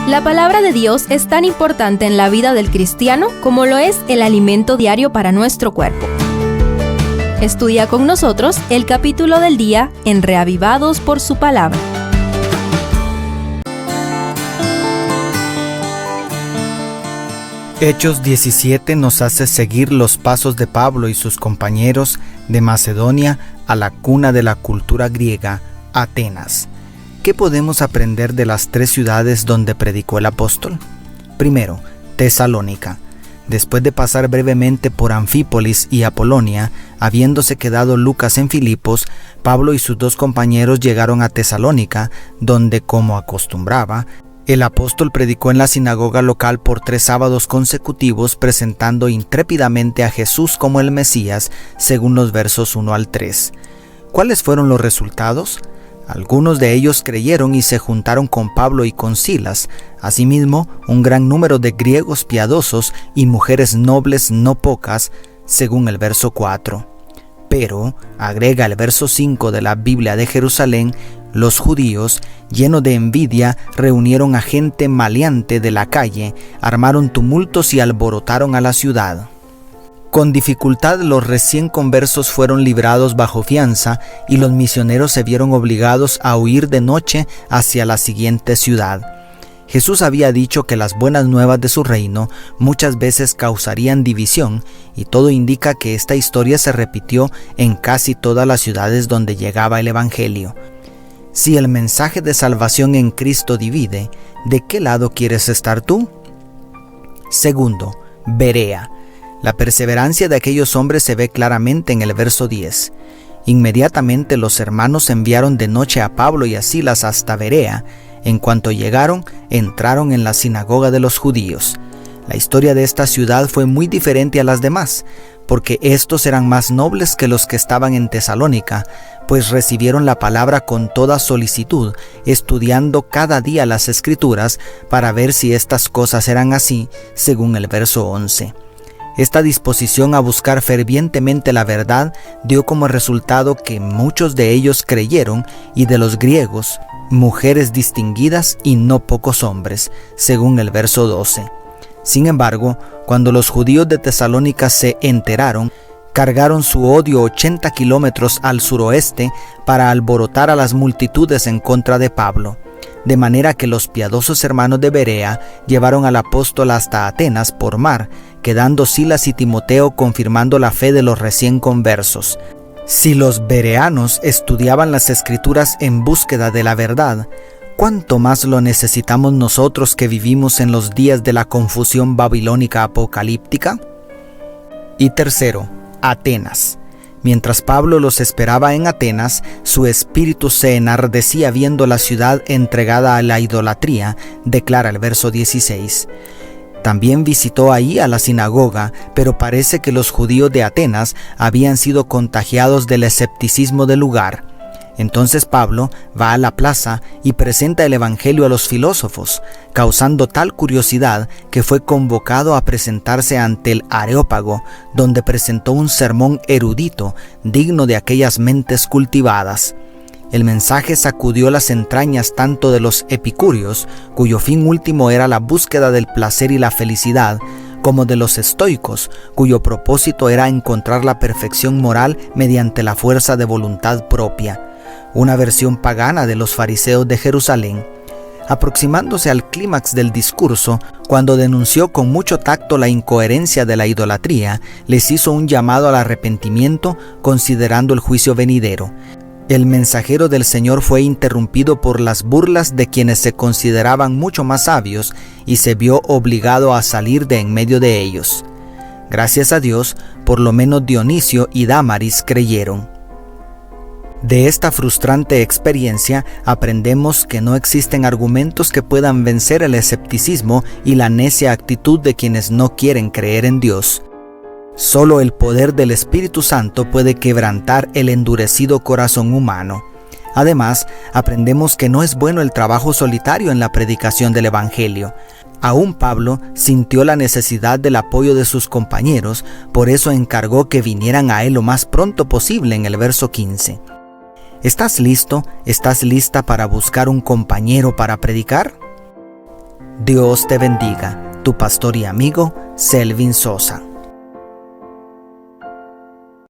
La palabra de Dios es tan importante en la vida del cristiano como lo es el alimento diario para nuestro cuerpo. Estudia con nosotros el capítulo del día en Reavivados por su palabra. Hechos 17 nos hace seguir los pasos de Pablo y sus compañeros de Macedonia a la cuna de la cultura griega, Atenas. ¿Qué podemos aprender de las 3 ciudades donde predicó el apóstol? Primero, Tesalónica. Después de pasar brevemente por Anfípolis y Apolonia, habiéndose quedado Lucas en Filipos, Pablo y sus 2 compañeros llegaron a Tesalónica, donde, como acostumbraba, el apóstol predicó en la sinagoga local por 3 sábados consecutivos, presentando intrépidamente a Jesús como el Mesías, según los versos 1 al 3. ¿Cuáles fueron los resultados? Algunos de ellos creyeron y se juntaron con Pablo y con Silas. Asimismo, un gran número de griegos piadosos y mujeres nobles no pocas, según el verso 4. Pero, agrega el verso 5 de la Biblia de Jerusalén, los judíos, llenos de envidia, reunieron a gente maleante de la calle, armaron tumultos y alborotaron a la ciudad. Con dificultad los recién conversos fueron librados bajo fianza y los misioneros se vieron obligados a huir de noche hacia la siguiente ciudad. Jesús había dicho que las buenas nuevas de su reino muchas veces causarían división, y todo indica que esta historia se repitió en casi todas las ciudades donde llegaba el Evangelio. Si el mensaje de salvación en Cristo divide, ¿de qué lado quieres estar tú? Segundo, Berea. La perseverancia de aquellos hombres se ve claramente en el verso 10. Inmediatamente los hermanos enviaron de noche a Pablo y a Silas hasta Berea. En cuanto llegaron, entraron en la sinagoga de los judíos. La historia de esta ciudad fue muy diferente a las demás, porque estos eran más nobles que los que estaban en Tesalónica, pues recibieron la palabra con toda solicitud, estudiando cada día las Escrituras para ver si estas cosas eran así, según el verso 11. Esta disposición a buscar fervientemente la verdad dio como resultado que muchos de ellos creyeron, y de los griegos, mujeres distinguidas y no pocos hombres, según el verso 12. Sin embargo, cuando los judíos de Tesalónica se enteraron, cargaron su odio 80 kilómetros al suroeste para alborotar a las multitudes en contra de Pablo. De manera que los piadosos hermanos de Berea llevaron al apóstol hasta Atenas por mar, quedando Silas y Timoteo confirmando la fe de los recién conversos. Si los bereanos estudiaban las Escrituras en búsqueda de la verdad, ¿cuánto más lo necesitamos nosotros que vivimos en los días de la confusión babilónica apocalíptica? Y tercero, Atenas. Mientras Pablo los esperaba en Atenas, su espíritu se enardecía viendo la ciudad entregada a la idolatría, declara el verso 16. También visitó ahí a la sinagoga, pero parece que los judíos de Atenas habían sido contagiados del escepticismo del lugar. Entonces Pablo va a la plaza y presenta el Evangelio a los filósofos, causando tal curiosidad que fue convocado a presentarse ante el Areópago, donde presentó un sermón erudito, digno de aquellas mentes cultivadas. El mensaje sacudió las entrañas tanto de los epicúreos, cuyo fin último era la búsqueda del placer y la felicidad, como de los estoicos, cuyo propósito era encontrar la perfección moral mediante la fuerza de voluntad propia. Una versión pagana de los fariseos de Jerusalén. Aproximándose al clímax del discurso, cuando denunció con mucho tacto la incoherencia de la idolatría, les hizo un llamado al arrepentimiento considerando el juicio venidero. El mensajero del Señor fue interrumpido por las burlas de quienes se consideraban mucho más sabios y se vio obligado a salir de en medio de ellos. Gracias a Dios, por lo menos Dionisio y Dámaris creyeron. De esta frustrante experiencia aprendemos que no existen argumentos que puedan vencer el escepticismo y la necia actitud de quienes no quieren creer en Dios. Solo el poder del Espíritu Santo puede quebrantar el endurecido corazón humano. Además, aprendemos que no es bueno el trabajo solitario en la predicación del Evangelio. Aún Pablo sintió la necesidad del apoyo de sus compañeros, por eso encargó que vinieran a él lo más pronto posible en el verso 15. ¿Estás listo? ¿Estás lista para buscar un compañero para predicar? Dios te bendiga. Tu pastor y amigo, Selvin Sosa.